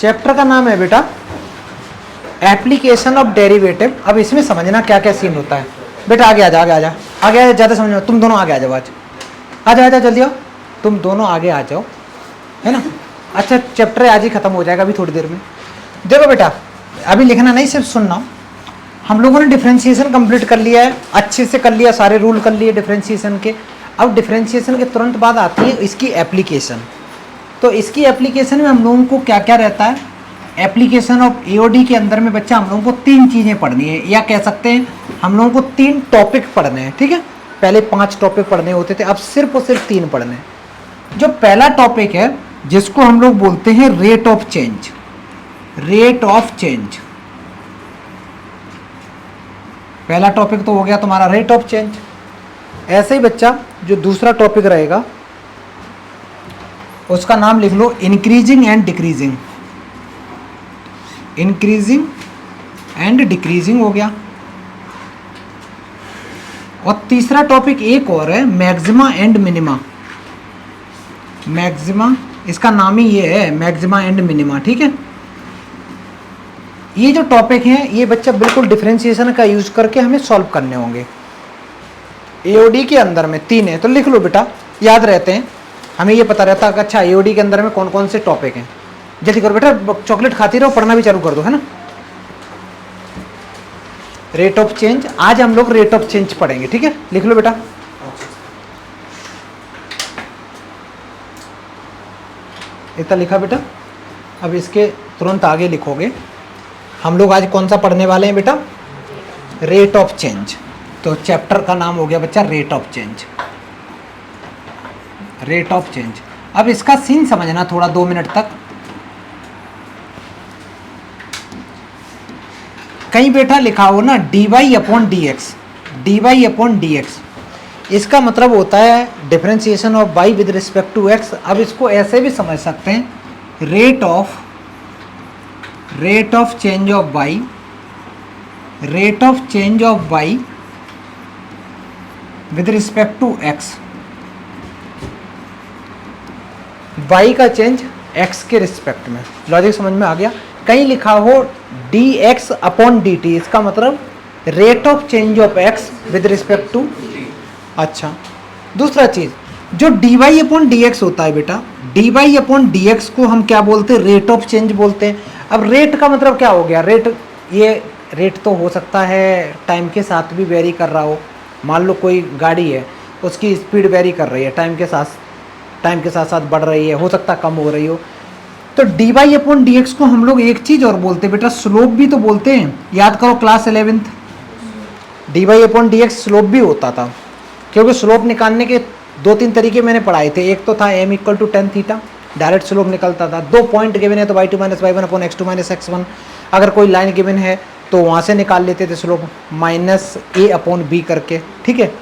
Chapter का नाम है बेटा एप्लीकेशन ऑफ डेरिवेटिव। अब इसमें समझना क्या क्या सीन होता है बेटा। आगे आ जा, आगे आ जा, आगे आ जा, ज़्यादा समझ में। तुम दोनों आगे आ जाओ, आज आ जाओ, आ जाओ, जल्दी आओ, तुम दोनों आगे आ जाओ, है ना। अच्छा, चैप्टर आज ही खत्म हो जाएगा, अभी थोड़ी देर में। देखो बेटा, अभी लिखना नहीं, सिर्फ सुनना। हम लोगों ने डिफरेंशिएशन कंप्लीट कर लिया है, अच्छे से कर लिया, सारे रूल कर लिए डिफरेंशिएशन के। अब डिफरेंशिएशन के तुरंत बाद आती है इसकी एप्लीकेशन। तो इसकी एप्लीकेशन में हम लोगों को क्या क्या रहता है। एप्लीकेशन ऑफ एओडी के अंदर में बच्चा हम लोगों को 3 चीज़ें पढ़नी है, या कह सकते हैं हम लोगों को 3 टॉपिक पढ़ने हैं, ठीक है। पहले 5 टॉपिक पढ़ने होते थे, अब सिर्फ और सिर्फ 3 पढ़ने हैं। जो पहला टॉपिक है जिसको हम लोग बोलते हैं rate of change. Rate of change पहला टॉपिक तो हो गया तुम्हारा रेट ऑफ चेंज। ऐसे ही बच्चा जो दूसरा टॉपिक रहेगा उसका नाम लिख लो increasing and decreasing. Increasing and decreasing हो गया। और तीसरा टॉपिक एक और है मैक्सिमा एंड मिनिमा। मैक्सिमा, इसका नाम ही ये है, मैक्सिमा एंड मिनिमा, ठीक है। ये जो टॉपिक हैं ये बच्चा बिल्कुल डिफरेंशिएशन का यूज करके हमें सॉल्व करने होंगे। एओडी के अंदर में 3 है, तो लिख लो बेटा, याद रहते हैं, हमें ये पता रहता है कि अच्छा एओडी के अंदर में कौन कौन से टॉपिक हैं। जल्दी करो बेटा, चॉकलेट खाती रहो, पढ़ना भी चालू कर दो, है ना। रेट ऑफ चेंज, आज हम लोग रेट ऑफ चेंज पढ़ेंगे, ठीक है। लिख लो बेटा। इतना लिखा बेटा। अब इसके तुरंत आगे लिखोगे। हम लोग आज कौन सा पढ़ने वाले हैं बेटा, रेट ऑफ चेंज। तो चैप्टर का नाम हो गया बच्चा rate of change. Rate of change. अब इसका सीन समझना थोड़ा 2 मिनट तक। कहीं बेटा लिखा हो ना dy upon D X, dy upon D X, इसका मतलब होता है differentiation of y with respect to x। अब इसको ऐसे भी समझ सकते हैं rate of change of y, rate of change of y with respect to x, y का चेंज x के रिस्पेक्ट में। लॉजिक समझ में आ गया। कहीं लिखा हो dx अपॉन dt, इसका मतलब rate of change of x with respect to. अच्छा, दूसरा चीज जो dy अपॉन डी एक्स होता है बेटा, dy अपॉन डी एक्स को हम क्या बोलते हैं, रेट ऑफ चेंज बोलते हैं। अब रेट का मतलब क्या हो गया, रेट, ये रेट तो हो सकता है टाइम के साथ भी वेरी कर रहा हो। मान लो कोई गाड़ी है, उसकी स्पीड वेरी कर रही है, टाइम के साथ साथ बढ़ रही है, हो सकता है कम हो रही हो। तो dy अपॉन डी एक्स को हम लोग एक चीज़ और बोलते हैं बेटा, स्लोप भी तो बोलते हैं। याद करो class 11th, dy upon D x slope भी होता था, क्योंकि स्लोप निकालने के 2-3 तरीके मैंने पढ़ाए थे। एक तो था m equal to tan theta, direct slope निकलता था। 2 पॉइंट गिवन है तो y2 minus y1 upon x2 minus x1। अगर कोई लाइन गिवन है तो वहाँ से निकाल लेते थे slope, minus a upon b करके, ठीक है।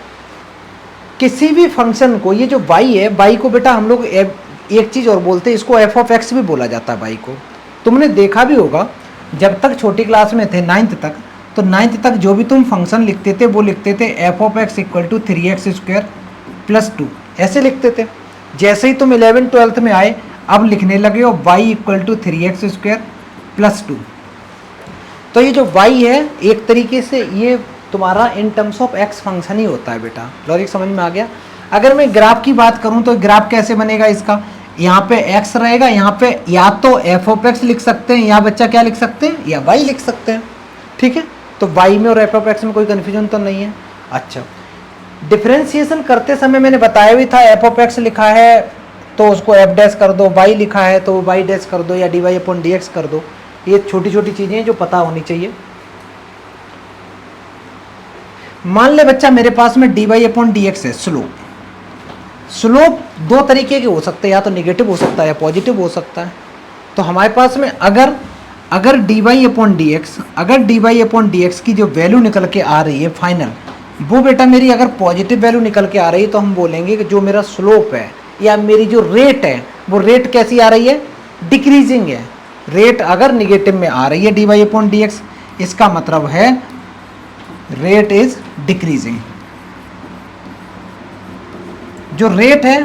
किसी भी फंक्शन को, ये जो y है, y को बेटा हम लोग एक चीज़ और बोलते हैं, इसको f ऑफ x भी बोला जाता है y को। तुमने देखा भी होगा जब तक छोटी क्लास में थे 9th तक, तो 9th तक जो भी तुम फंक्शन लिखते थे वो लिखते थे f of x equal to 3x square plus 2, ऐसे लिखते थे। जैसे ही तुम 11th-12th में आए, अब लिखने लगे हो y equal to 3x square plus 2। तो ये जो y है एक तरीके से ये तुम्हारा in terms of x function ही होता है बेटा। लॉजिक समझ में आ गया। अगर मैं ग्राफ की बात करूं तो ग्राफ कैसे बनेगा इसका, यहाँ पे x रहेगा, यहाँ पे या तो f ऑफ x लिख सकते हैं, या बच्चा क्या लिख सकते हैं, या y लिख सकते हैं, ठीक है। तो y में और f ऑफ x में कोई कन्फ्यूजन तो नहीं है। अच्छा, डिफरेंशिएशन करते समय मैंने बताया भी था, f ऑफ x लिखा है तो उसको f डैश कर दो, y लिखा है तो y डैश कर दो, या dy अपॉन डी एक्स कर दो। ये छोटी छोटी चीज़ें हैं जो पता होनी चाहिए। मान ले बच्चा मेरे पास में dy अपॉन डी एक्स है, स्लोप 2 तरीके के हो सकते हैं, या तो निगेटिव हो सकता है या पॉजिटिव हो सकता है। तो हमारे पास में अगर dy अपॉन डी एक्स, अगर dy अपॉन डी एक्स की जो वैल्यू निकल के आ रही है फाइनल, वो बेटा मेरी अगर पॉजिटिव वैल्यू निकल के आ रही है, तो हम बोलेंगे कि जो मेरा स्लोप है या मेरी जो रेट है, वो रेट कैसी आ रही है, डिक्रीजिंग है। रेट अगर निगेटिव में आ रही है dy अपॉन डी एक्स, इसका मतलब है रेट इज डिक्रीजिंग। जो रेट है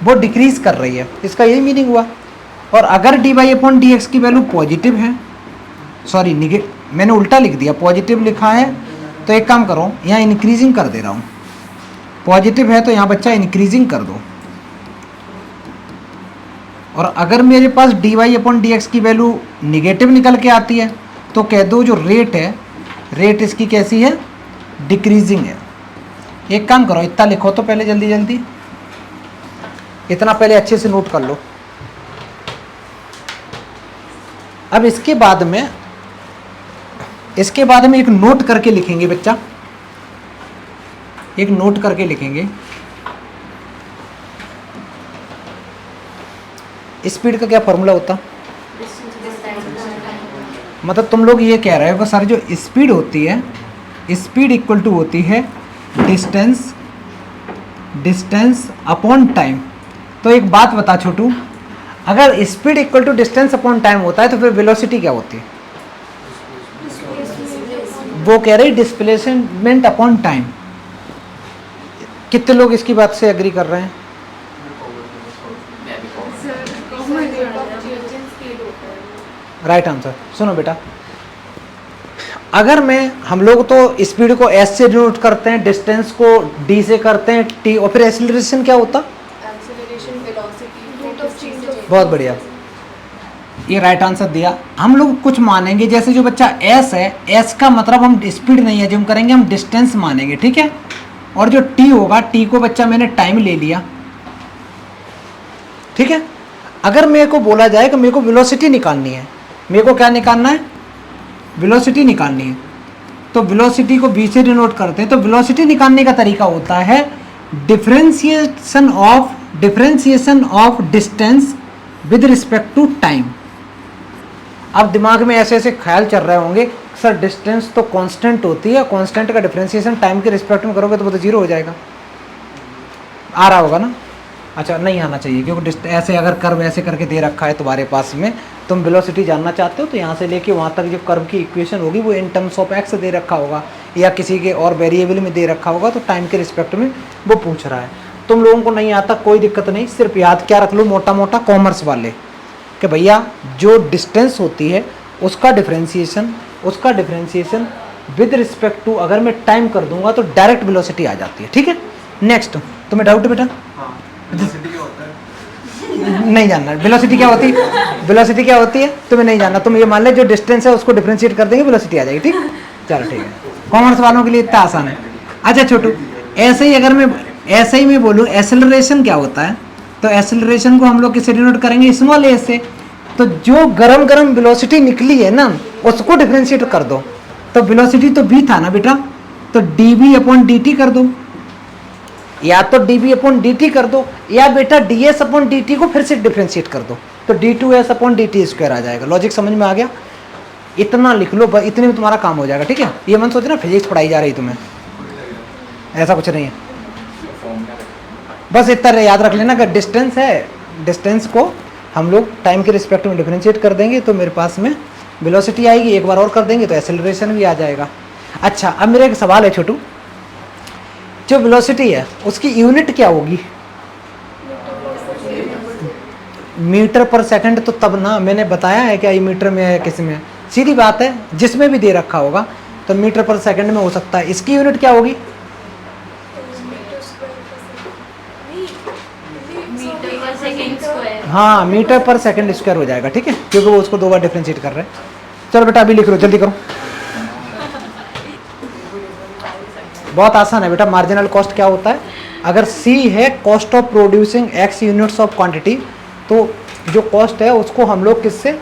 वो डिक्रीज कर रही है, इसका यही मीनिंग हुआ। और अगर D Y upon D X की वैल्यू पॉजिटिव है, सॉरी मैंने उल्टा लिख दिया, पॉजिटिव लिखा है तो एक काम करो यहाँ इंक्रीजिंग कर दे रहा हूँ, पॉजिटिव है तो यहाँ बच्चा इंक्रीजिंग कर दो। और अगर मेरे पास D Y upon D X की वैल्यू निगेटिव निकल के आती है तो कह दो जो रेट है, रेट इसकी कैसी है, डिक्रीजिंग है। एक काम करो इतना लिखो तो पहले जल्दी जल्दी, इतना पहले अच्छे से नोट कर लो। अब इसके बाद में एक नोट करके लिखेंगे बच्चा, एक नोट करके लिखेंगे। स्पीड का क्या फॉर्मूला होता, मतलब तुम लोग ये कह रहे हो कि सर जो स्पीड होती है, स्पीड इक्वल टू होती है डिस्टेंस अपॉन टाइम। तो एक बात बता छोटू, अगर speed equal to distance upon time होता है तो फिर वेलोसिटी क्या होती है? वो कह रही डिस्प्लेसमेंट अपॉन टाइम। कितने लोग इसकी बात से एग्री कर रहे हैं? Right answer. सुनो बेटा, अगर हम लोग तो स्पीड को एस से डिनोट करते हैं, डिस्टेंस को डी से करते हैं टी, और फिर एक्सीलरेशन क्या होता? बहुत बढ़िया, ये राइट आंसर दिया। हम लोग कुछ मानेंगे, जैसे जो बच्चा एस है, एस का मतलब हम स्पीड नहीं है जो हम करेंगे, हम डिस्टेंस मानेंगे, ठीक है। और जो टी होगा, टी को बच्चा मैंने टाइम ले लिया, ठीक है। अगर मेरे को बोला जाए कि मेरे को वेलोसिटी निकालनी है, मेरे को क्या निकालना है? वेलोसिटी निकालनी है, तो वेलोसिटी को v से डिनोट करते हैं। तो वेलोसिटी निकालने का तरीका होता है differentiation of distance with respect to time. अब दिमाग में ऐसे ऐसे ख्याल चल रहे होंगे, सर डिस्टेंस तो कांस्टेंट होती है, कांस्टेंट का डिफरेंशिएशन टाइम के रिस्पेक्ट में करोगे तो वो तो जीरो हो जाएगा। आ रहा होगा ना? अच्छा, नहीं आना चाहिए, क्योंकि ऐसे अगर कर्व ऐसे करके दे रखा है तुम्हारे पास में, तुम वेलोसिटी जानना चाहते हो तो यहाँ से लेके वहाँ तक जो कर्व की इक्वेशन होगी वो इन टर्म्स ऑफ एक्स दे रखा होगा या किसी के और वेरिएबल में दे रखा होगा, तो टाइम के रिस्पेक्ट में वो पूछ रहा है। तुम लोगों को नहीं आता कोई दिक्कत नहीं, सिर्फ याद क्या रख लो मोटा मोटा कॉमर्स वाले कि भैया जो डिस्टेंस होती है उसका डिफरेंशिएशन विद रिस्पेक्ट टू अगर मैं टाइम कर दूंगा तो डायरेक्ट वेलोसिटी आ जाती है, ठीक है। नेक्स्ट, तुम्हें डाउट है बेटा? नहीं जानना वेलोसिटी क्या होती है, वेलोसिटी क्या होती है तुम्हें नहीं जानना। तुम ये मान ले जो डिस्टेंस है उसको डिफरेंशिएट कर देंगे, वेलोसिटी आ जाएगी, ठीक। चलो ठीक है, कॉमर्स वालों के लिए इतना आसान है। अच्छा छोटू, ऐसे ही अगर मैं बोलूँ एक्सेलरेशन क्या होता है, तो एक्सेलरेशन को हम लोग किससे डिनोट करेंगे? स्मॉल ए से। तो जो गरम वेलोसिटी निकली है ना उसको डिफरेंशिएट कर दो, तो वेलोसिटी तो v था ना बेटा, तो dv अपॉन dt कर दो, या तो dv अपॉन dt कर दो, या बेटा ds अपॉन dt को फिर से डिफरेंशिएट कर दो, तो d2s अपॉन dt स्क्वायर आ जाएगा। लॉजिक समझ में आ गया? इतना लिख लो, इतने में तुम्हारा काम हो जाएगा, ठीक है। ये मन सोचना फिजिक्स पढ़ाई जा रही तुम्हें, ऐसा कुछ नहीं है। बस इतना याद रख लेना कि डिस्टेंस है, डिस्टेंस को हम लोग टाइम के रिस्पेक्ट में डिफरेंशिएट कर देंगे तो मेरे पास में वेलोसिटी आएगी, एक बार और कर देंगे तो एक्सेलरेशन भी आ जाएगा। अच्छा, अब मेरा एक सवाल है छोटू, जो वेलोसिटी है उसकी यूनिट क्या होगी? मीटर पर सेकंड। तो तब ना मैंने बताया है क्या ये मीटर में है किस में? सीधी बात है, जिसमें भी दे रखा होगा तो मीटर पर सेकंड में हो सकता है। इसकी यूनिट क्या होगी? हाँ, मीटर पर सेकंड स्क्वायर हो जाएगा, ठीक है, क्योंकि वो उसको दो बार डिफरेंशिएट कर रहे हैं। चलो बेटा अभी लिख लो, जल्दी करो, बहुत आसान है बेटा। मार्जिनल कॉस्ट क्या होता है? अगर C है cost of producing X units of quantity, तो जो कॉस्ट है उसको हम लोग किससे,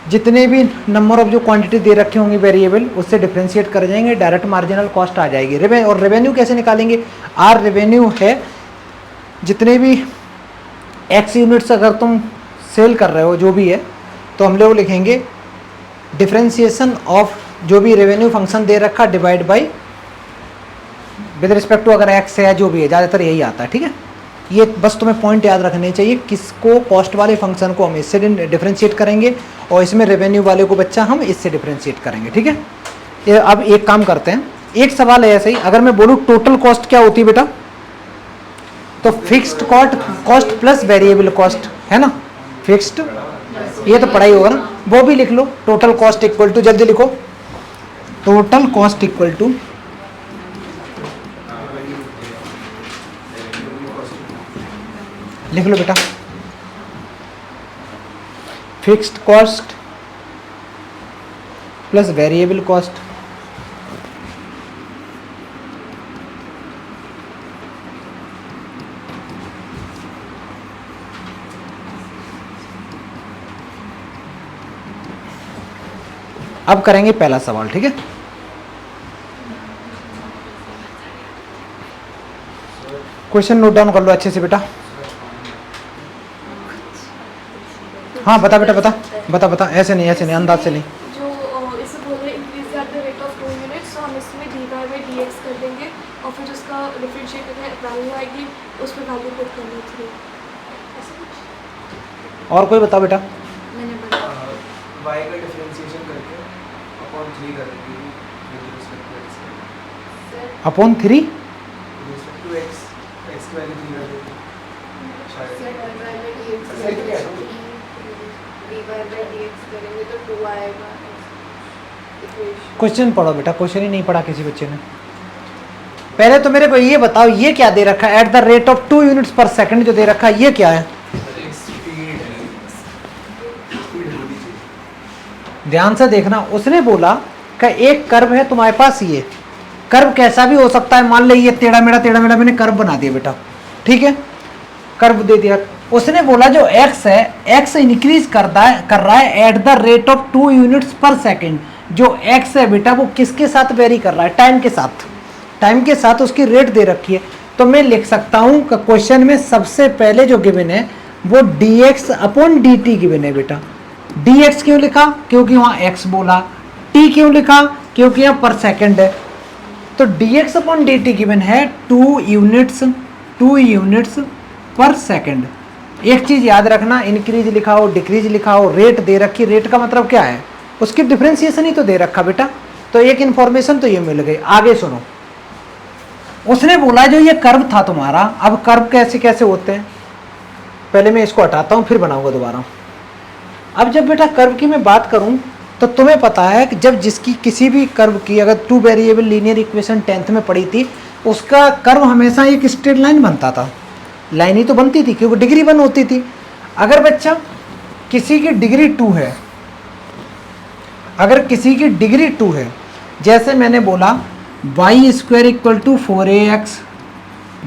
जितने भी नंबर ऑफ जो क्वांटिटी दे रखे होंगे वेरिएबल उससे डिफरेंशिएट कर जाएंगे, डायरेक्ट मार्जिनल कॉस्ट आ जाएगी। और रेवेन्यू कैसे निकालेंगे? आर रेवेन्यू है जितने भी X यूनिट्स अगर तुम सेल कर रहे हो जो भी है, तो हम लोग लिखेंगे डिफरेंशिएशन ऑफ जो भी रेवेन्यू फंक्शन दे रखा divide by with respect to अगर X है जो भी है, ज़्यादातर यही आता है, ठीक है। ये बस तुम्हें पॉइंट याद रखने चाहिए, किसको कॉस्ट वाले फंक्शन को हम इससे डिफरेंशिएट करेंगे और इसमें रेवेन्यू वाले को बच्चा हम इससे डिफरेंशिएट करेंगे, ठीक है। ये अब एक काम करते हैं, एक सवाल है ऐसे ही, अगर मैं बोलूँ टोटल कॉस्ट क्या होती है बेटा, तो fixed cost plus variable cost है ना, फिक्स्ड, ये तो पढ़ा ही होगा ना, वो भी लिख लो। टोटल कॉस्ट इक्वल टू, जल्दी लिखो, टोटल कॉस्ट इक्वल टू लिख लो बेटा, fixed cost plus variable cost. अब करेंगे पहला सवाल, ठीक है। क्वेश्चन नोट डाउन कर लो अच्छे से बेटा। हाँ बता बेटा, बता बता बता, ऐसे नहीं ऐसे नहीं, अंदाज से नहीं। जो इसे बोल रहे increase at the rate of 2 units, तो हम इसमें dy बाई dx कर देंगे और फिर उसका डिफरेंशिएट करके वैल्यू आएगी, उस पर वैल्यू पुट करनी थी, ऐसा कुछ। और कोई बताओ बेटा। मैंने बताया y का डिफरेंशिएशन करके अपॉन 3 कर देंगे with respect to x, upon 3 with respect to x की वैल्यू 3 कर देंगे शायद। सही तो कह रहा हूँ। dy बाई dx करेंगे तो 2 आएगा इक्वेशन। क्वेश्चन पढ़ो बेटा, क्वेश्चन ही नहीं पढ़ा किसी बच्चे ने। पहले तो मेरे को ये बताओ, ये क्या दे रखा है, at the rate of 2 units पर सेकंड जो दे रखा है, ये क्या है? ध्यान से देखना, उसने बोला कि एक कर्व है तुम्हारे पास, ये कर्व कैसा भी हो सकता है, मान ले ये टेढ़ा मेढ़ा मैंने कर्व बना दिया बेटा, ठीक है, कर्व दे दिया। उसने बोला जो x है, x इंक्रीज कर रहा है at the rate of 2 units पर सेकेंड। जो x है बेटा वो किसके साथ वेरी कर रहा है? टाइम के साथ, टाइम के साथ उसकी रेट दे रखी है। तो मैं लिख सकता हूँ कि क्वेश्चन में सबसे पहले जो गिवन है वो dx अपॉन dt गिवन है बेटा। dx क्यों लिखा? क्योंकि वहाँ x बोला। t क्यों लिखा? क्योंकि यहाँ पर सेकेंड है। तो dx अपॉन dt गिवन है 2 यूनिट्स पर सेकेंड। एक चीज याद रखना, इंक्रीज लिखा हो डिक्रीज लिखा हो, रेट दे रखी, रेट का मतलब क्या है? उसकी डिफरेंशिएशन ही तो दे रखा बेटा। तो एक इंफॉर्मेशन तो ये मिल गई। आगे सुनो, उसने बोला जो ये कर्व था तुम्हारा, अब कर्व कैसे कैसे होते हैं, पहले मैं इसको हटाता हूँ फिर बनाऊंगा दोबारा। अब जब बेटा कर्व की मैं बात करूँ तो तुम्हें पता है कि जब जिसकी किसी भी कर्व की अगर 2 वेरिएबल लीनियर इक्वेशन 10th में पढ़ी थी, उसका कर्व हमेशा एक स्ट्रेट लाइन बनता था। लाइन ही तो बनती थी क्योंकि डिग्री 1 होती थी। अगर बच्चा किसी की डिग्री 2 है, अगर किसी की डिग्री 2 है, जैसे मैंने बोला Y square equal to 4ax,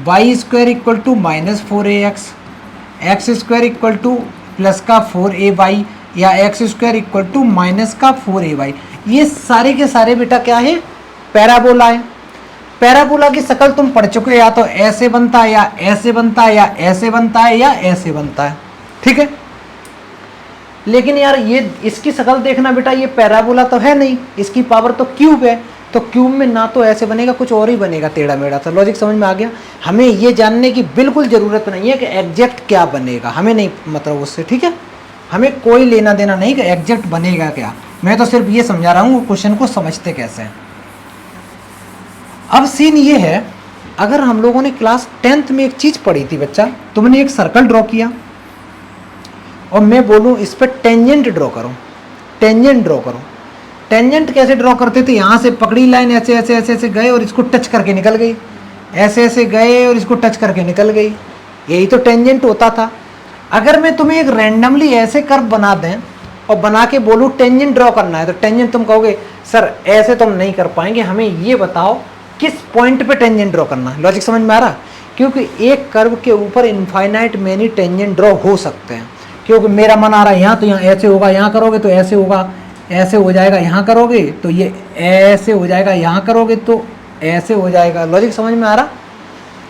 Y square equal to minus 4ax, X square equal to plus का 4ay या X square equal to minus का 4ay, ये सारे के सारे बेटा क्या है? पैराबोला है। पैराबोला की शक्ल तुम पढ़ चुके हो, या तो ऐसे बनता है या ऐसे बनता है या ऐसे बनता है या ऐसे बनता है, ठीक है। लेकिन यार ये इसकी शक्ल देखना बेटा, ये पैराबोला तो है नहीं, इसकी पावर तो क्यूब है। तो क्यूब में ना तो ऐसे बनेगा, कुछ और ही बनेगा टेढ़ा मेढ़ा। तो लॉजिक समझ में आ गया। हमें ये जानने की बिल्कुल ज़रूरत नहीं है कि एग्जैक्ट क्या बनेगा, हमें नहीं मतलब उससे, ठीक है। हमें कोई लेना देना नहीं कि एग्जैक्ट बनेगा क्या। मैं तो सिर्फ ये समझा रहा हूँ क्वेश्चन को समझते कैसे हैं। अब सीन ये है, अगर हम लोगों ने क्लास 10th में एक चीज़ पढ़ी थी बच्चा, तुमने एक सर्कल ड्रॉ किया और मैं बोलूँ इस पर टेंजेंट ड्रॉ करो, टेंजेंट ड्रॉ करो। टेंजेंट कैसे ड्रॉ करते थे? यहाँ से पकड़ी लाइन, ऐसे ऐसे ऐसे ऐसे गए और इसको टच करके निकल गई, ऐसे ऐसे गए और इसको टच करके निकल गई, यही तो टेंजेंट होता था। अगर मैं तुम्हें एक रैंडमली ऐसे कर्व बना दें और बना के बोलूँ टेंजेंट ड्रॉ करना है, तो टेंजेंट तुम कहोगे सर ऐसे तो हम नहीं कर पाएंगे, हमें ये बताओ किस पॉइंट पे टेंजेंट ड्रॉ करना है। लॉजिक समझ में आ रहा? क्योंकि एक कर्व के ऊपर इनफाइनाइट मैनी टेंजेंट ड्रॉ हो सकते हैं। क्योंकि मेरा मन आ रहा है यहाँ, तो यहाँ ऐसे होगा, यहाँ करोगे तो ऐसे होगा, ऐसे हो जाएगा, यहाँ करोगे तो ये ऐसे हो जाएगा, यहाँ करोगे तो ऐसे हो जाएगा। लॉजिक समझ में आ रहा?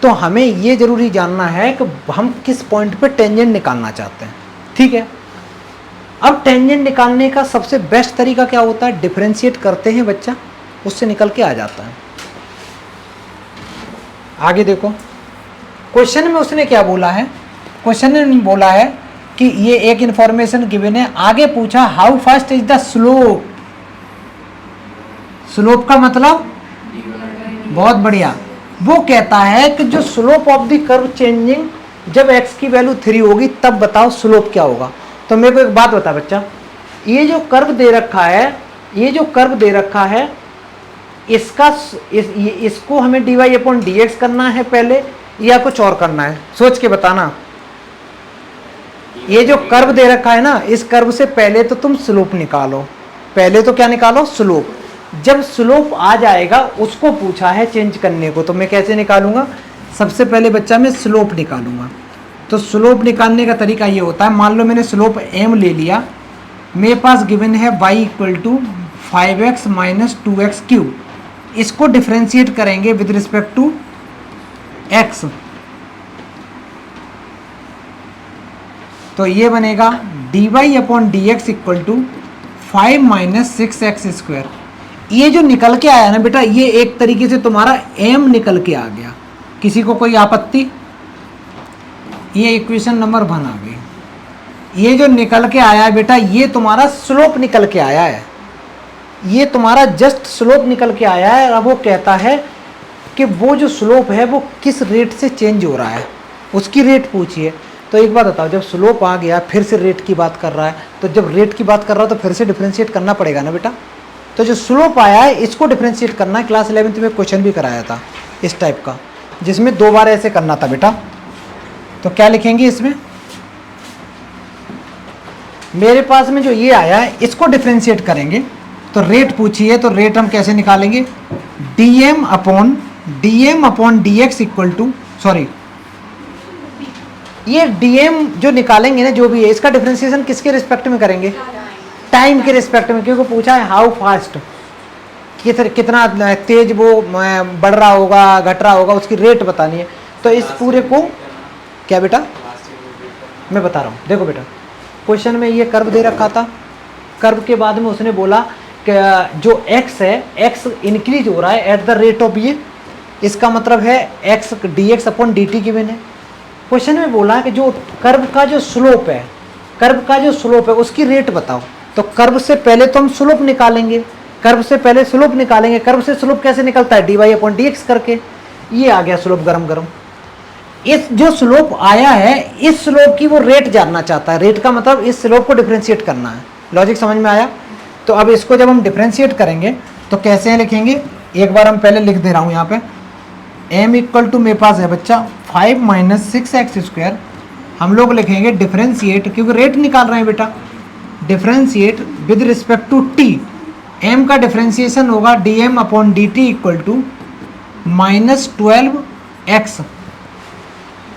तो हमें ये जरूरी जानना है कि हम किस पॉइंट पे टेंजेंट निकालना चाहते हैं, ठीक है। अब टेंजेंट निकालने का सबसे बेस्ट तरीका क्या होता है? डिफरेंशिएट करते हैं बच्चा, उससे निकल के आ जाता है। आगे देखो, क्वेश्चन में उसने क्या बोला है? क्वेश्चन में बोला है कि ये एक इंफॉर्मेशन गिवन है। आगे पूछा how fast is the slope. Slope का मतलब बहुत बढ़िया, वो कहता है कि जो slope of the curve changing, जब x की वैल्यू 3 होगी तब बताओ स्लोप क्या होगा। तो मेरे को एक बात बता बच्चा, ये जो कर्व दे रखा है, ये जो कर्व दे रखा है, इसको हमें dy अपॉन dx करना है पहले या कुछ और करना है? सोच के बताना। ये जो कर्व दे रखा है ना, इस कर्व से पहले तो तुम स्लोप निकालो, पहले तो क्या निकालो? स्लोप। जब स्लोप आ जाएगा उसको पूछा है चेंज करने को, तो मैं कैसे निकालूंगा? सबसे पहले बच्चा मैं स्लोप निकालूंगा। तो स्लोप निकालने का तरीका ये होता है, मान लो मैंने स्लोप m ले लिया, मेरे पास गिवन है y equal to 5x minus 2x cube. इसको डिफ्रेंशिएट करेंगे विद रिस्पेक्ट टू x, तो ये बनेगा dy upon D X equal to 5 minus 6x square. ये जो निकल के आया ना बेटा, ये एक तरीके से तुम्हारा m निकल के आ गया। किसी को कोई आपत्ति? ये इक्वेशन नंबर 1 आ गई। ये जो निकल के आया है बेटा, ये तुम्हारा स्लोप निकल के आया है, ये तुम्हारा जस्ट स्लोप निकल के आया है। अब वो कहता है कि वो जो स्लोप है वो किस रेट से चेंज हो रहा है, उसकी रेट पूछिए। तो एक बात बताओ, जब स्लोप आ गया फिर से रेट की बात कर रहा है, तो जब रेट की बात कर रहा है तो फिर से डिफरेंशिएट करना पड़ेगा ना बेटा। तो जो स्लोप आया है इसको डिफरेंशिएट करना है। क्लास 11th में क्वेश्चन भी कराया था इस टाइप का, जिसमें 2 बार ऐसे करना था बेटा। तो क्या लिखेंगे इसमें? मेरे पास में जो ये आया है इसको डिफरेंशिएट करेंगे, तो रेट पूछिए, तो रेट हम कैसे निकालेंगे? dm upon dx equal to, sorry, ये dm जो निकालेंगे ना, जो भी है, इसका डिफरेंशिएशन किसके रिस्पेक्ट में करेंगे? टाइम के रिस्पेक्ट में, क्योंकि पूछा है हाउ फास्ट, कितना तेज वो बढ़ रहा होगा, घट रहा होगा, उसकी रेट बतानी है। तो इस पूरे को क्या बेटा, मैं बता रहा हूँ, देखो बेटा, क्वेश्चन में ये कर्व दे रखा था, कर्व के बाद में उसने बोला कि जो x है, x इंक्रीज हो रहा है एट द रेट ऑफ ये, इसका मतलब है x dx upon dt given है। क्वेश्चन में बोला कि जो कर्व का जो स्लोप है, कर्व का जो स्लोप है उसकी रेट बताओ। तो कर्व से पहले तो हम स्लोप निकालेंगे, कर्व से पहले स्लोप निकालेंगे। कर्व से स्लोप कैसे निकलता है? dy अपॉन dx करके। ये आ गया स्लोप गरम गरम। इस जो स्लोप आया है, इस स्लोप की वो रेट जानना चाहता है। रेट का मतलब इस स्लोप को डिफरेंशिएट करना है। लॉजिक समझ में आया? तो अब इसको जब हम डिफरेंशिएट करेंगे तो कैसे लिखेंगे? एक बार हम पहले लिख दे रहा हूँ यहाँ पे, m इक्वल टू मेरे पास है बच्चा 5 माइनस 6x स्क्वायर। हम लोग लिखेंगे डिफरेंशिएट, क्योंकि रेट निकाल रहे हैं बेटा, differentiate with respect to t। m का डिफरेंशिएशन होगा dm upon dt equal to minus 12x।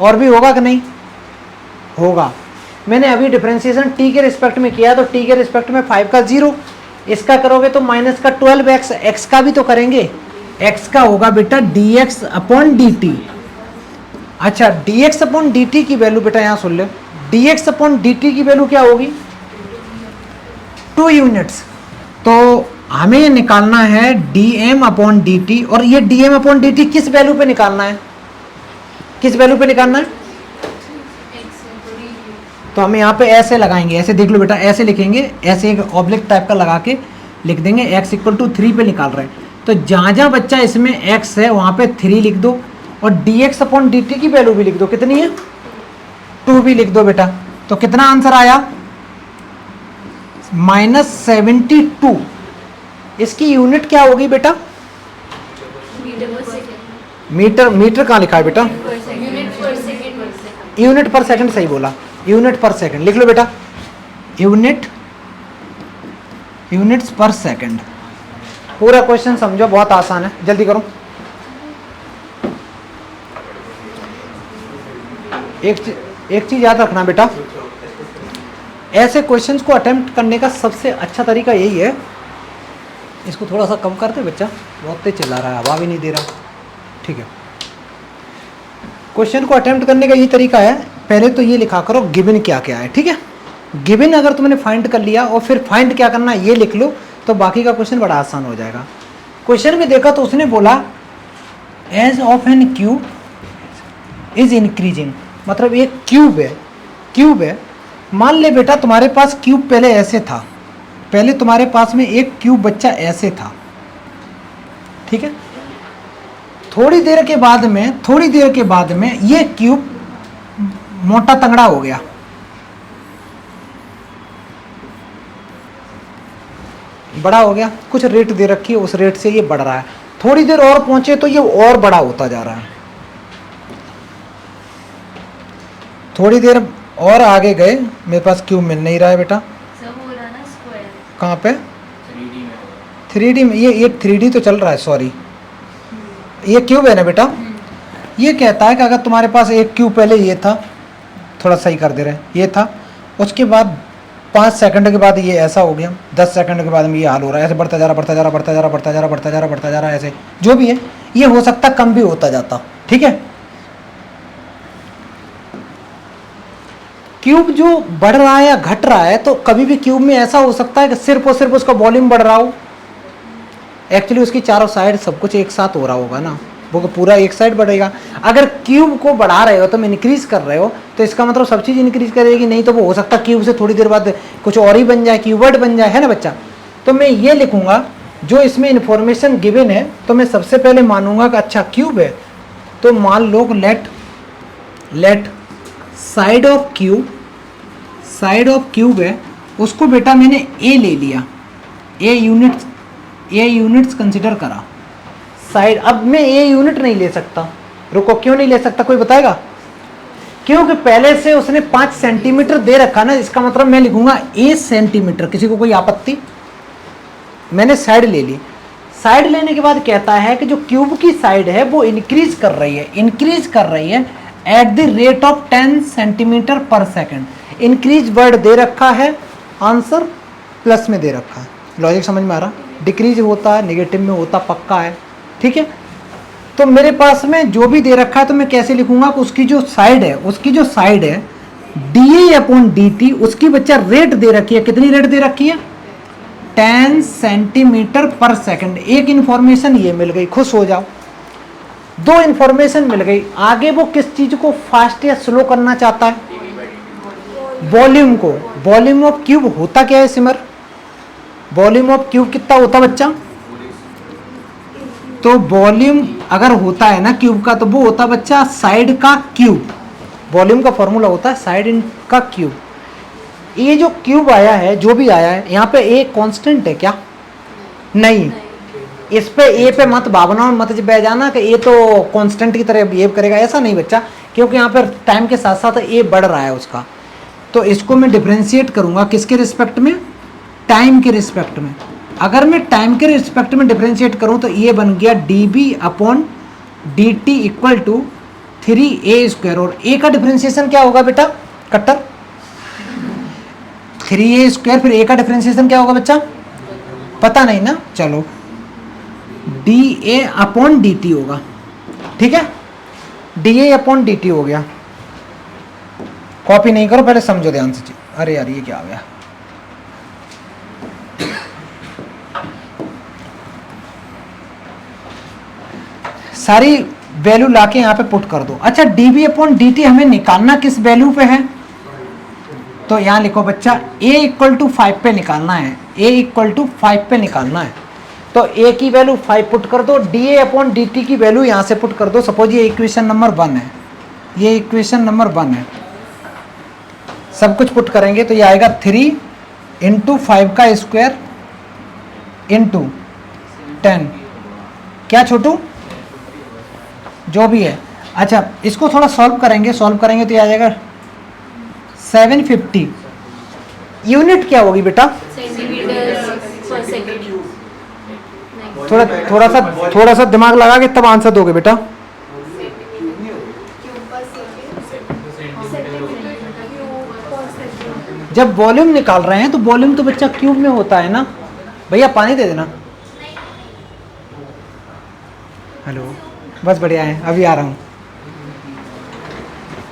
और भी होगा कि नहीं होगा? मैंने अभी डिफरेंशिएशन t के रिस्पेक्ट में किया, तो t के रिस्पेक्ट में 5 का 0, इसका करोगे तो माइनस का 12x, x का भी तो करेंगे, x का होगा बेटा dx अपॉन dt। अच्छा, dx अपॉन dt की वैल्यू बेटा यहाँ सुन लो, dx अपॉन dt की वैल्यू क्या होगी? 2 यूनिट्स। तो हमें निकालना है dm अपॉन dt, और ये dm अपॉन dt किस वैल्यू पे निकालना है? किस वैल्यू पे निकालना है? तो हम यहाँ पे ऐसे लगाएंगे, ऐसे देख लो बेटा, ऐसे लिखेंगे, ऐसे एक ऑब्लिक टाइप का लगा के लिख देंगे, x इक्वल टू 3 पे निकाल रहे हैं। तो जहाँ जहाँ बच्चा इसमें x है वहाँ पे 3 लिख दो, और dx अपॉन dt की वैल्यू भी लिख दो। कितनी है? 2 भी लिख दो बेटा। तो कितना आंसर आया? -72। इसकी यूनिट क्या होगी बेटा? मीटर कहाँ लिखा है बेटा? यूनिट पर सेकंड, सही बोला, यूनिट पर सेकंड लिख लो बेटा, यूनिट्स पर सेकंड। पूरा क्वेश्चन समझो, बहुत आसान है, जल्दी करो। एक चीज याद रखना बेटा, ऐसे क्वेश्चंस को अटेम्प्ट करने का सबसे अच्छा तरीका यही है। इसको थोड़ा सा कम कर दे बच्चा, बहुत तेज चला रहा है, हवा भी नहीं दे रहा। ठीक है, क्वेश्चन को अटेम्प्ट करने का यही तरीका है। पहले तो ये लिखा करो गिवन क्या क्या है, ठीक है। गिवन अगर तुमने फाइंड कर लिया और फिर फाइंड क्या करना है ये लिख लो, तो बाकी का क्वेश्चन बड़ा आसान हो जाएगा। क्वेश्चन में देखा तो उसने बोला edge of an cube is increasing, मतलब एक क्यूब है। मान ले बेटा तुम्हारे पास क्यूब पहले ऐसे था, पहले तुम्हारे पास में एक क्यूब बच्चा ऐसे था, ठीक है। थोड़ी देर के बाद में ये क्यूब मोटा तंगड़ा हो गया, बड़ा हो गया, कुछ रेट दे रखी है, उस रेट से ये बढ़ रहा है, थोड़ी देर और पहुंचे तो ये और बड़ा होता जा रहा है, थोड़ी देर और आगे गए, मेरे पास क्यूब मिल नहीं रहा है बेटा, सब हो रहा ना स्क्वायर। कहाँ पे 3D में 3D में, ये 3D तो चल रहा है, सॉरी ये क्यूब है ना बेटा। ये कहता है कि अगर तुम्हारे पास एक क्यूब पहले ये था, थोड़ा सही कर दे रहे हैं, ये था, उसके बाद 5 सेकंड के बाद ये ऐसा हो गया, 10 सेकंड के बाद में ये हाल हो रहा है, ऐसे बढ़ता जा रहा, बढ़ता जा रहा, बढ़ता जा रहा, बढ़ता जा रहा, बढ़ता जा रहा, बढ़ता जा रहा, ऐसे जो भी है, ये हो सकता कम भी होता जाता, ठीक है। क्यूब जो बढ़ रहा है या घट रहा है, तो कभी भी क्यूब में ऐसा हो सकता है कि सिर्फ और सिर्फ उसका वॉल्यूम बढ़ रहा हो, एक्चुअली उसकी चारों साइड सब कुछ एक साथ हो रहा होगा ना, वो पूरा एक साइड बढ़ेगा। अगर क्यूब को बढ़ा रहे हो तो मैं इंक्रीज कर रहे हो, तो इसका मतलब सब चीज़ इंक्रीज करेगी, नहीं तो वो हो सकता है क्यूब से थोड़ी देर बाद कुछ और ही बन जाए, क्यूबर्ड बन जाए, है ना बच्चा। तो मैं ये लिखूंगा, जो इसमें इंफॉर्मेशन गिवन है, तो मैं सबसे पहले मानूंगा कि अच्छा क्यूब है, तो मान लो लेट साइड ऑफ क्यूब है, उसको बेटा मैंने ए ले लिया, ए यूनिट्स कंसिडर करा साइड। अब मैं ए यूनिट नहीं ले सकता, रुको, क्यों नहीं ले सकता कोई बताएगा? क्योंकि पहले से उसने 5 सेंटीमीटर दे रखा ना, इसका मतलब मैं लिखूंगा ए सेंटीमीटर। किसी को कोई आपत्ति? मैंने साइड ले ली, साइड लेने के बाद कहता है कि जो क्यूब की साइड है वो इंक्रीज कर रही है at the rate of 10 centimetre पर सेकेंड। इंक्रीज वर्ड दे रखा है, आंसर प्लस में दे रखा है, लॉजिक समझ में आ रहा? डिक्रीज होता है, नेगेटिव में होता, पक्का है, ठीक है। तो मेरे पास में जो भी दे रखा है, तो मैं कैसे लिखूंगा कि उसकी जो साइड है डी अपॉन डी टी, उसकी बच्चा रेट दे रखी है, कितनी रेट दे रखी है? 10 सेंटीमीटर पर सेकंड। एक इंफॉर्मेशन ये मिल गई, खुश हो जाओ, 2 इंफॉर्मेशन मिल गई। आगे वो किस चीज को फास्ट या स्लो करना चाहता है? वॉल्यूम को। वॉल्यूम ऑफ क्यूब होता क्या है सिमर? वॉल्यूम ऑफ क्यूब कितना होता बच्चा? तो वॉल्यूम अगर होता है ना क्यूब का, तो वो होता बच्चा साइड का क्यूब। वॉल्यूम का फॉर्मूला होता है साइड इन का क्यूब। ये जो क्यूब आया है, जो भी आया है, यहाँ पे ए कांस्टेंट है क्या? नहीं। इस पे ए पे मत भावना और मत बह जाना कि ए तो कांस्टेंट की तरह बिहेव करेगा, ऐसा नहीं बच्चा, क्योंकि यहाँ पर टाइम के साथ साथ ए बढ़ रहा है उसका। तो इसको मैं डिफ्रेंशिएट करूंगा किसके रिस्पेक्ट में? टाइम के रिस्पेक्ट में। अगर मैं टाइम के रिस्पेक्ट में डिफ्रेंशिएट करूं तो ये बन गया dB upon dt equal to 3a²। और a का डिफ्रेंशिएशन क्या होगा बेटा? कट्टर 3a²। फिर a का डिफ्रेंशिएशन क्या होगा बच्चा? पता नहीं ना, चलो dA अपॉन dt होगा, ठीक है। dA अपॉन dt हो गया। कॉपी नहीं करो, पहले समझो ध्यान से। अरे यार ये क्या आ गया? सारी वैल्यू लाके यहाँ पे पुट कर दो। अच्छा dB अपॉन dt हमें निकालना किस वैल्यू पे है? तो यहाँ लिखो बच्चा a इक्वल टू 5 पे निकालना है, a इक्वल टू 5 पे निकालना है। तो a की वैल्यू 5 पुट कर दो, dA अपॉन dt की वैल्यू यहाँ से पुट कर दो। सपोज ये इक्वेशन नंबर 1 है, ये इक्वेशन नंबर 1 है, सब कुछ पुट करेंगे तो ये आएगा 3 इंटू 5 का स्क्वायर इंटू 10। क्या छोटू? जो भी है। अच्छा इसको थोड़ा सॉल्व करेंगे तो ये आ जाएगा 750। यूनिट क्या होगी बेटा? सेंटीमीटर पर सेकंड। थोड़ा सा दिमाग लगा के तब आंसर दोगे बेटा। जब वॉल्यूम निकाल रहे हैं तो वॉल्यूम तो बच्चा क्यूब में होता है ना। भैया पानी दे देना। हेलो, बस बढ़िया है, अभी आ रहा हूँ।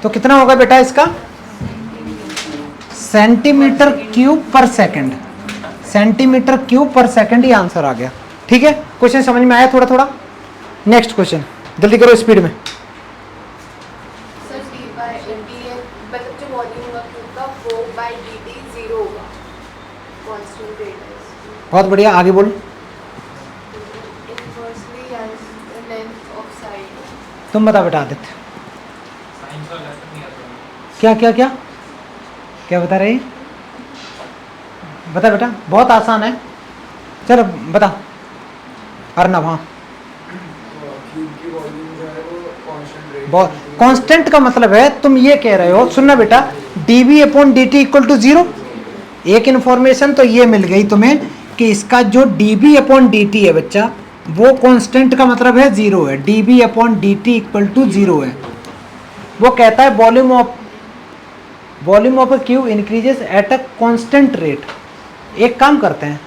तो कितना होगा बेटा इसका? सेंटीमीटर क्यूब पर सेकंड। सेंटीमीटर क्यूब पर सेकंड ही आंसर आ गया, ठीक है। क्वेश्चन समझ में आया थोड़ा थोड़ा? नेक्स्ट क्वेश्चन जल्दी करो स्पीड में। सर d by dt मतलब जो वॉल्यूम का क्यूब का वो by dt 0 होगा, कांस्टेंट रेट है। बहुत बढ़िया, आगे बोल। Inversely as length of side. तुम बता बेटा आदित्य। साइंस का लेसन नहीं आता। क्या क्या क्या क्या बता रही? बता बेटा, बहुत आसान है। चलो बता अर्नब। हाँ क्यूब की वॉल्यूम जो है वो कांस्टेंट रेट बहुत कांस्टेंट का मतलब है तुम ये कह रहे हो, सुनना बेटा, dv upon dt equal to 0। एक इन्फॉर्मेशन तो ये मिल गई तुम्हें कि इसका जो dv अपॉन dt है बच्चा वो कांस्टेंट का मतलब है 0 है, dv upon dt equal to 0 है। वो कहता है volume of a cube increases at a constant rate. एक काम करते हैं,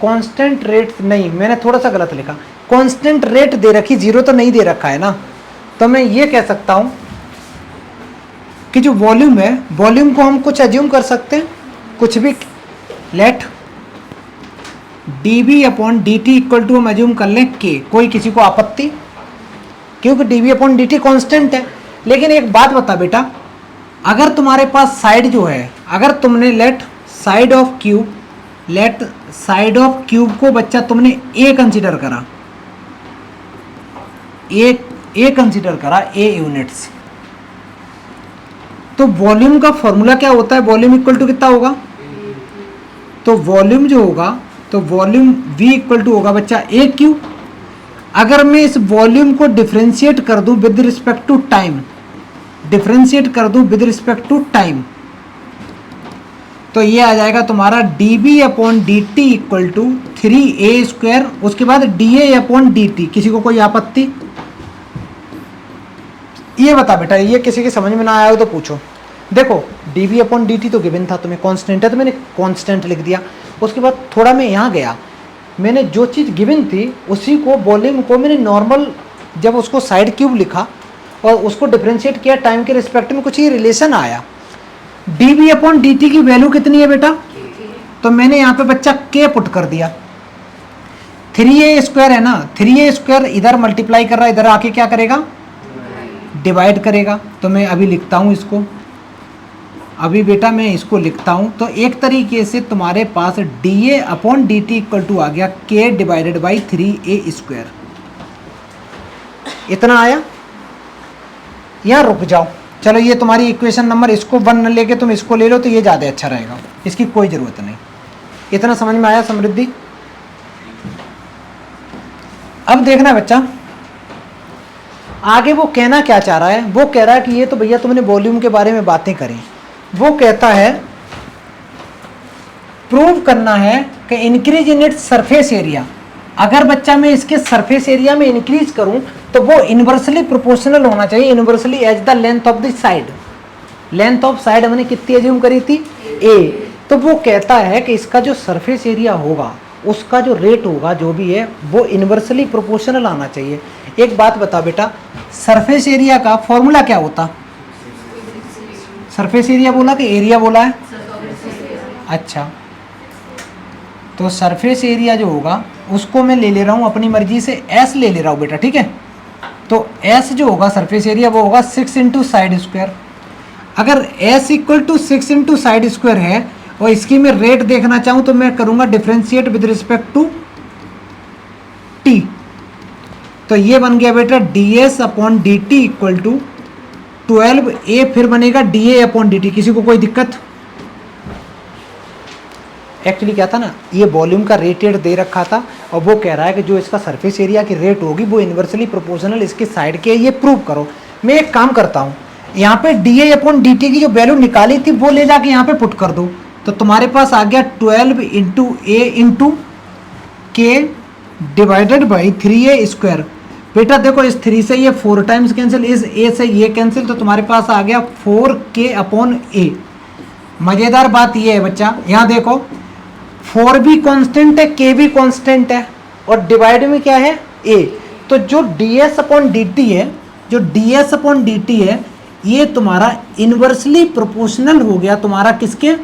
कांस्टेंट रेट नहीं, मैंने थोड़ा सा गलत लिखा, कांस्टेंट रेट दे रखी, 0 तो नहीं दे रखा है ना। तो मैं ये कह सकता हूं कि जो वॉल्यूम है, वॉल्यूम को हम कुछ एज्यूम कर सकते हैं, कुछ भी, let dv upon dt equal to हम एज्यूम कर लें k। कोई किसी को आपत्ति? क्योंकि dv अपॉन dt कांस्टेंट है। लेकिन एक बात बता बेटा, अगर तुम्हारे पास साइड जो है, अगर तुमने लेट साइड ऑफ क्यूब को बच्चा तुमने a कंसीडर करा, a कंसीडर करा, a यूनिट्स, तो वॉल्यूम का फॉर्मूला क्या होता है? वॉल्यूम इक्वल टू कितना होगा? तो वॉल्यूम जो होगा, तो वॉल्यूम v इक्वल टू होगा बच्चा a क्यूब। अगर मैं इस वॉल्यूम को डिफरेंशिएट कर दूं with respect to time, differentiate कर दूं विद रिस्पेक्ट टू टाइम, तो ये आ जाएगा तुम्हारा dv upon dt equal to 3a square, उसके बाद da अपॉन dt। किसी को कोई आपत्ति? ये बता बेटा, ये किसी के समझ में ना आया हो तो पूछो। देखो dv अपॉन dt तो गिवन था तुम्हें, कांस्टेंट है तो मैंने कांस्टेंट लिख दिया। उसके बाद थोड़ा मैं यहाँ गया, मैंने जो चीज़ गिवन थी उसी को, वॉल्यूम को मैंने नॉर्मल, जब उसको साइड क्यूब लिखा और उसको डिफरेंशिएट किया टाइम के रिस्पेक्ट में, कुछ ही रिलेशन आया। dv अपॉन dt की वैल्यू कितनी है बेटा? तो मैंने यहाँ पे बच्चा k पुट कर दिया। 3a स्क्वायर है ना, 3a स्क्वायर इधर मल्टीप्लाई कर रहा है, इधर आके क्या करेगा? डिवाइड करेगा। तो मैं अभी लिखता हूँ इसको, अभी बेटा मैं इसको लिखता हूँ। तो एक तरीके से तुम्हारे पास dA upon dt equal to आ गया k divided by 3a square. इतना आया? यहाँ रुक जाओ, चलो ये तुम्हारी इक्वेशन नंबर, इसको 1 न लेके तुम इसको ले लो तो ये ज़्यादा अच्छा रहेगा, इसकी कोई ज़रूरत नहीं। इतना समझ में आया समृद्धि? अब देखना बच्चा आगे वो कहना क्या चाह रहा है। वो कह रहा है कि ये तो भैया तुमने वॉल्यूम के बारे में बातें करी, वो कहता है प्रूव करना है कि increase in its surface area. अगर बच्चा मैं इसके सरफेस एरिया में इंक्रीज करूं तो वो इन्वर्सली प्रोपोर्शनल होना चाहिए, inversely as the length of the side. Length of side हमने कितनी एज्यूम करी थी? a। तो वो कहता है कि इसका जो सरफेस एरिया होगा, उसका जो रेट होगा, जो भी है, वो इन्वर्सली प्रोपोर्शनल आना चाहिए। एक बात बता बेटा, सरफेस एरिया का फॉर्मूला क्या होता? सरफेस एरिया बोला कि एरिया बोला है? अच्छा, तो सरफेस एरिया जो होगा उसको मैं ले रहा हूँ अपनी मर्जी से, S ले रहा हूँ बेटा, ठीक है। तो S जो होगा सरफेस एरिया वो होगा 6 इंटू साइड स्क्वायर। अगर S equal to 6 into side square है और इसकी मैं रेट देखना चाहूँ तो मैं करूँगा differentiate with respect to T। तो ये बन गया बेटा ds upon D T equal to 12a, फिर बनेगा da अपॉन डी टी। किसी को कोई दिक्कत? एक्चुअली क्या था ना, ये वॉल्यूम का रेट दे रखा था और वो कह रहा है कि जो इसका सरफेस एरिया की रेट होगी वो इन्वर्सली प्रोपोर्शनल इसके साइड के, ये प्रूव करो। मैं एक काम करता हूँ, यहाँ पे da अपॉन डी टी की जो वैल्यू निकाली थी वो ले जाके यहाँ पे पुट कर दो, तो तुम्हारे पास आ गया 12 इंटू a इंटू के डिवाइडेड बाई 3a स्क्वायर। बेटा देखो इस 3 से ये 4 टाइम्स कैंसिल, इस a से ये कैंसिल, तो तुम्हारे पास आ गया 4k अपॉन a। मज़ेदार बात ये है बच्चा, यहाँ देखो 4 भी कांस्टेंट है, k भी कांस्टेंट है और डिवाइड में क्या है? a। तो जो ds अपॉन dt है, जो ds अपॉन dt है, ये तुम्हारा इन्वर्सली प्रोपोर्शनल हो गया तुम्हारा किसके?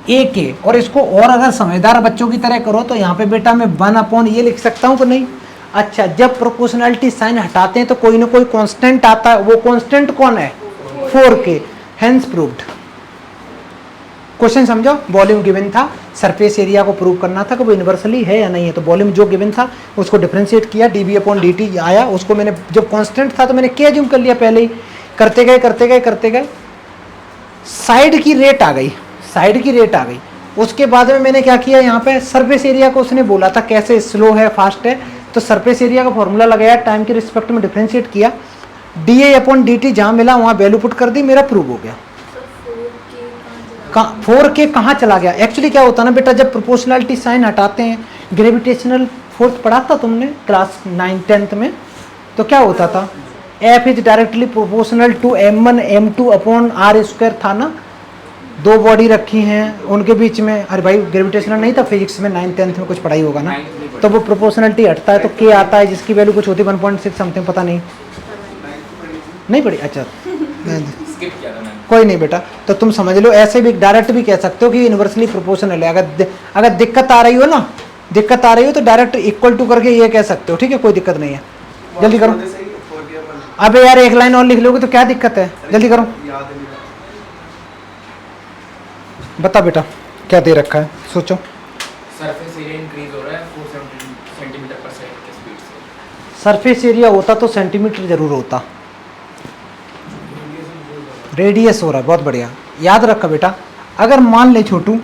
a के। और इसको और अगर समझदार बच्चों की तरह करो तो यहाँ पे बेटा मैं 1 अपॉन ये लिख सकता हूँ कि नहीं? अच्छा, जब प्रोपोर्शनलिटी साइन हटाते हैं तो कोई ना कोई कांस्टेंट आता है, वो कांस्टेंट कौन है? 4k। Hence proved. क्वेश्चन समझो, वॉल्यूम गिवन था, सरफेस एरिया को प्रूव करना था कि वो इन्वर्सली है या नहीं है। तो वॉल्यूम जो गिवन था उसको डिफरेंशिएट किया, dv अपॉन dt आया, उसको मैंने जब कांस्टेंट था तो मैंने k एज्यूम कर लिया पहले ही, करते गए साइड की रेट आ गई, साइड की रेट आ गई। उसके बाद में मैंने क्या किया, यहाँ पे सरफेस एरिया को उसने बोला था कैसे स्लो है फास्ट है, तो सरफेस एरिया का फॉर्मूला लगाया, टाइम के रिस्पेक्ट में डिफ्रेंशिएट किया, dA/dt जहाँ मिला वहाँ वैल्यू पुट कर दी, मेरा प्रूव हो गया। 4K कहाँ चला गया? एक्चुअली क्या होता है ना बेटा, जब प्रोपोर्शनैलिटी साइन हटाते हैं, ग्रेविटेशनल फोर्स पढ़ा था तुमने क्लास 9th में, तो क्या होता था, F is directly proportional to m1 m2 upon r² था ना, दो बॉडी रखी हैं उनके बीच में, अरे भाई ग्रेविटेशनल नहीं था फिजिक्स में, 9th-10th में कुछ पढ़ाई होगा ना, तो वो प्रोपोर्शनलिटी हटता है तो K आता है जिसकी वैल्यू कुछ होती है 1.6 समथिंग, पता नहीं पड़ी, अच्छा स्किप किया था मैंने। कोई नहीं बेटा, तो तुम समझ लो, ऐसे भी डायरेक्ट भी कह सकते हो कि यूनिवर्सली प्रोपोर्शनल है। अगर दिक्कत आ रही हो ना, दिक्कत आ रही हो तो डायरेक्ट इक्वल टू करके ये कह सकते हो, ठीक है, कोई दिक्कत नहीं है। जल्दी करो, अबे यार एक लाइन और लिख लोगे तो क्या दिक्कत है, जल्दी करो। बता बेटा क्या दे रखा है, सोचो। सरफेस एरिया इंक्रीज हो रहा है 4 सेंटीमीटर पर सेकंड की स्पीड से। सरफेस एरिया होता तो सेंटीमीटर जरूर होता, रेडियस हो रहा है, बहुत बढ़िया। याद रखा बेटा, अगर मान ले छोटू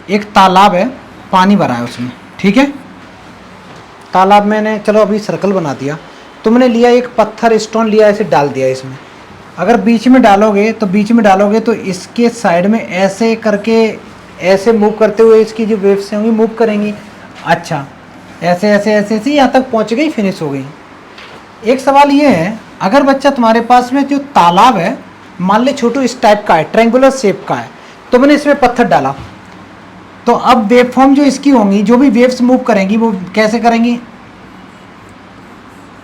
एक तालाब है, पानी भरा है उसमें, ठीक है, तालाब मैंने चलो अभी सर्कल बना दिया, तुमने लिया एक पत्थर स्टोन लिया, ऐसे डाल दिया इसमें, अगर बीच में डालोगे तो इसके साइड में ऐसे करके ऐसे मूव करते हुए इसकी जो वेव्स होंगी मूव करेंगी, अच्छा ऐसे ऐसे ऐसे ऐसे यहाँ तक पहुँच गई, फिनिश हो गई। एक सवाल ये है, अगर बच्चा तुम्हारे पास में जो तालाब है मान ले छोटू इस टाइप का है, ट्रायंगुलर शेप का है, तो मैंने इसमें पत्थर डाला, तो अब वेव फॉर्म जो इसकी होंगी, जो भी वेव्स मूव करेंगी वो कैसे करेंगी?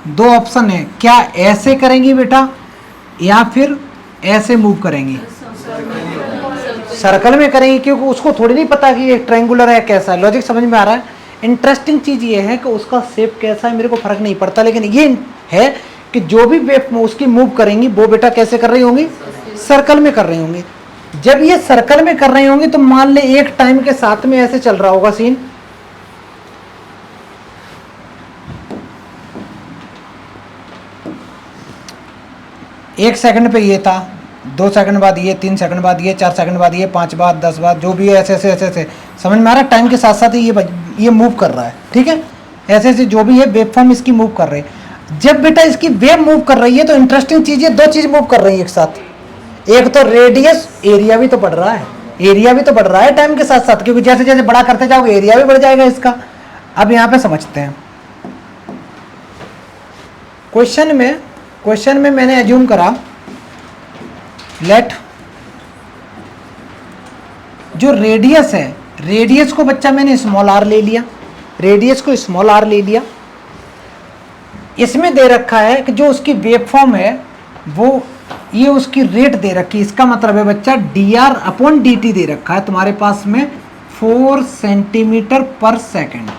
दो ऑप्शन है, क्या ऐसे करेंगी बेटा या फिर ऐसे मूव करेंगी? सर्कल में करेंगी, क्योंकि उसको थोड़ी नहीं पता कि ये ट्रायंगुलर है कैसा है। लॉजिक समझ में आ रहा है? इंटरेस्टिंग चीज़ ये है कि उसका शेप कैसा है मेरे को फर्क नहीं पड़ता, लेकिन ये है कि जो भी वेव उसकी मूव करेंगी वो बेटा कैसे कर रही होंगी? सर्कल में कर रही होंगी। जब ये सर्कल में कर रही होंगी तो मान ले एक टाइम के साथ में ऐसे चल रहा होगा सीन, एक सेकंड पे ये था, 2 सेकंड बाद ये, 3 सेकंड बाद ये, 4 सेकंड बाद ये, 5 बाद 10 बाद, जो भी है ऐसे ऐसे ऐसे ऐसे, समझ में आ रहा है? टाइम के साथ साथ ही ये मूव कर रहा है, ठीक है, ऐसे ऐसे जो भी है वेव फॉर्म इसकी मूव कर रही है। जब बेटा इसकी वेव मूव कर रही है तो इंटरेस्टिंग चीज है, दो चीज मूव कर रही है एक साथ, एक तो रेडियस, एरिया भी तो बढ़ रहा है, एरिया भी तो बढ़ रहा है टाइम के साथ साथ, क्योंकि जैसे जैसे बड़ा करते जाओगे एरिया भी बढ़ जाएगा इसका। अब यहाँ पे समझते हैं, क्वेश्चन में मैंने एज्यूम करा, लेट जो रेडियस है, रेडियस को बच्चा मैंने स्मॉल आर ले लिया, रेडियस को स्मॉल आर ले लिया, इसमें दे रखा है कि जो उसकी वेव फॉर्म है वो ये उसकी रेट दे रखी है, इसका मतलब है बच्चा dr/dt दे रखा है तुम्हारे पास में 4 सेंटीमीटर पर सेकेंड।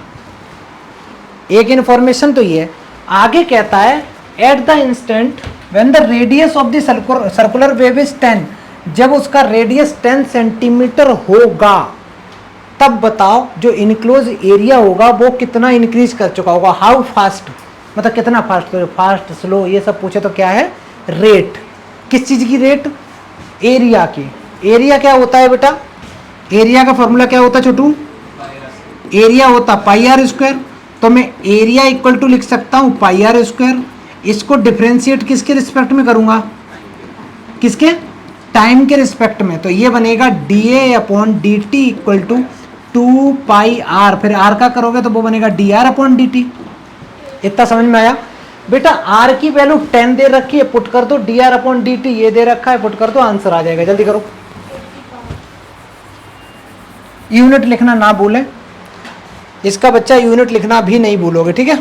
एक इंफॉर्मेशन तो ये आगे कहता है at the instant when the radius of the circular wave is 10, जब उसका रेडियस 10 सेंटीमीटर होगा तब बताओ जो इनक्लोज एरिया होगा वो कितना इंक्रीज कर चुका होगा, हाउ फास्ट, मतलब कितना फास्ट, फास्ट स्लो ये सब पूछे तो क्या है? रेट। किस चीज़ की रेट? एरिया की। एरिया क्या होता है बेटा? एरिया का फॉर्मूला क्या होता है छोटू? एरिया होता πr², तो मैं एरिया इक्वल टू लिख सकता हूँ πr²। इसको डिफ्रेंशिएट किसके रिस्पेक्ट में करूँगा? किसके? टाइम के रिस्पेक्ट में, तो ये बनेगा dA/dt इक्वल टू 2πr, फिर r का करोगे तो वो बनेगा dr/dt। इतना समझ में आया बेटा? r की वैल्यू 10 दे रखी है, पुट कर दो, dr/dt ये दे रखा है, पुट कर दो, आंसर आ जाएगा। जल्दी करो, यूनिट लिखना ना भूलें, इसका बच्चा यूनिट लिखना भी नहीं भूलोगे, ठीक है?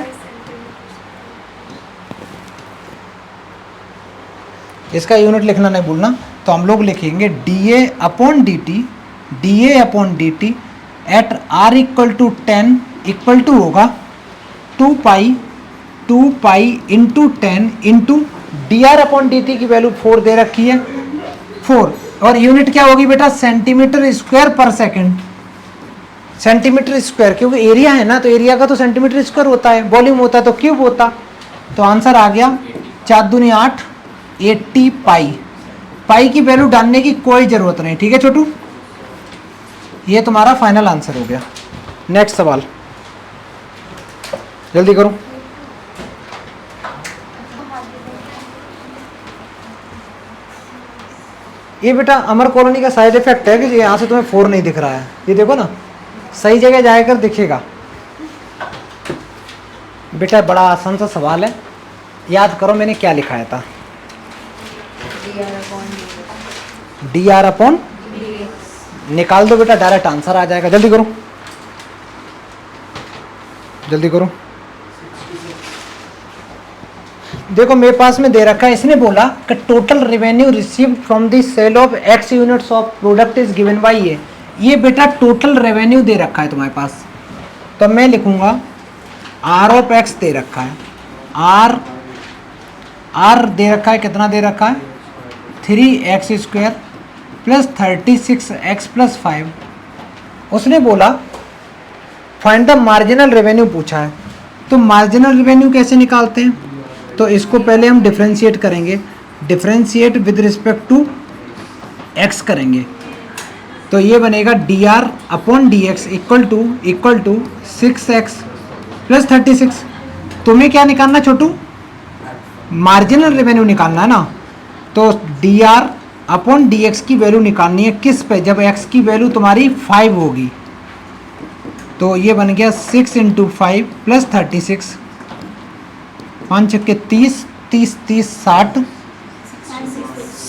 इसका यूनिट लिखना नहीं भूलना, तो हम लोग लिखेंगे dA/dt at r equal to 10 equal to होगा 2π इंटू 10 इंटू dr/dt की वैल्यू 4 दे रखी है, 4, और यूनिट क्या होगी बेटा? सेंटीमीटर स्क्वायर पर सेकंड। सेंटीमीटर स्क्वायर, क्योंकि एरिया है ना, तो एरिया का तो सेंटीमीटर स्क्वायर होता है, वॉल्यूम होता है तो क्यूब होता, तो आंसर आ गया 4 दूनी 8, 80π। पाई की वैल्यू डालने की कोई जरूरत नहीं, ठीक है छोटू? ये तुम्हारा फाइनल आंसर हो गया। नेक्स्ट सवाल जल्दी करो। ये बेटा अमर कॉलोनी का साइड इफेक्ट है कि यहाँ से तुम्हें 4 नहीं दिख रहा है। ये देखो ना, सही जगह जाकर दिखेगा। बेटा बड़ा आसान सा सवाल है, याद करो मैंने क्या लिखाया था। डी आर अपॉन निकाल दो बेटा, डायरेक्ट आंसर आ जाएगा। जल्दी करो जल्दी करो। देखो मेरे पास में दे रखा है, इसने बोला कि total revenue received from the sale of X units of product is given by ये बेटा टोटल रेवेन्यू दे रखा है तुम्हारे पास। तो मैं लिखूंगा आर ऑफ एक्स दे रखा है, आर दे रखा है, कितना दे रखा है 3x² प्लस 36x प्लस 5। उसने बोला फाइंड द मार्जिनल रेवेन्यू पूछा है। तो मार्जिनल रेवेन्यू कैसे निकालते हैं? तो इसको पहले हम डिफरेंशिएट करेंगे, differentiate with respect to x करेंगे। तो ये बनेगा D R upon D X equal to 6x plus 36। तुम्हें क्या निकालना छोटू? मार्जिनल रेवेन्यू निकालना है ना। तो D R upon D X की वैल्यू निकालनी है किस पे? जब x की वैल्यू तुम्हारी 5 होगी। तो ये बन गया 6 × 5 प्लस 36, 5 छक्के 30, 30 30 60,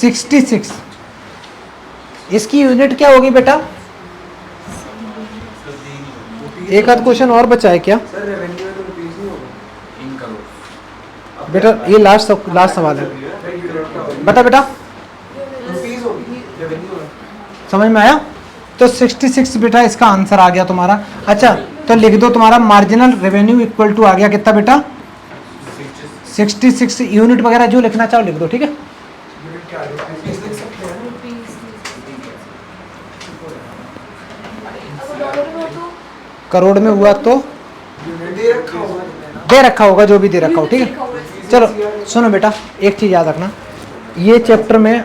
66। इसकी यूनिट क्या होगी बेटा? एक आध क्वेश्चन और बचा है क्या सर रेवेन्यू है तो रुपीस नहीं होगा इन करोड़। बेटा? ये लास्ट सवाल है। बता बेटा, रुपीस होगी रेवेन्यू है। समझ में आया? तो 66 बेटा इसका आंसर आ गया तुम्हारा। अच्छा तो लिख दो तुम्हारा मार्जिनल रेवेन्यू इक्वल टू आ गया कितना बेटा? 66। यूनिट वगैरह जो लिखना चाहो लिख दो, ठीक है। यूनिट क्या है? रुपीस लिख सकते हैं। अगर डॉलर में हो तो करोड़ में हुआ तो यूनिट दे रखा होगा दे रखा होगा, जो भी दे रखा हो, ठीक है। चलो सुनो बेटा, एक चीज़ याद रखना, ये चैप्टर में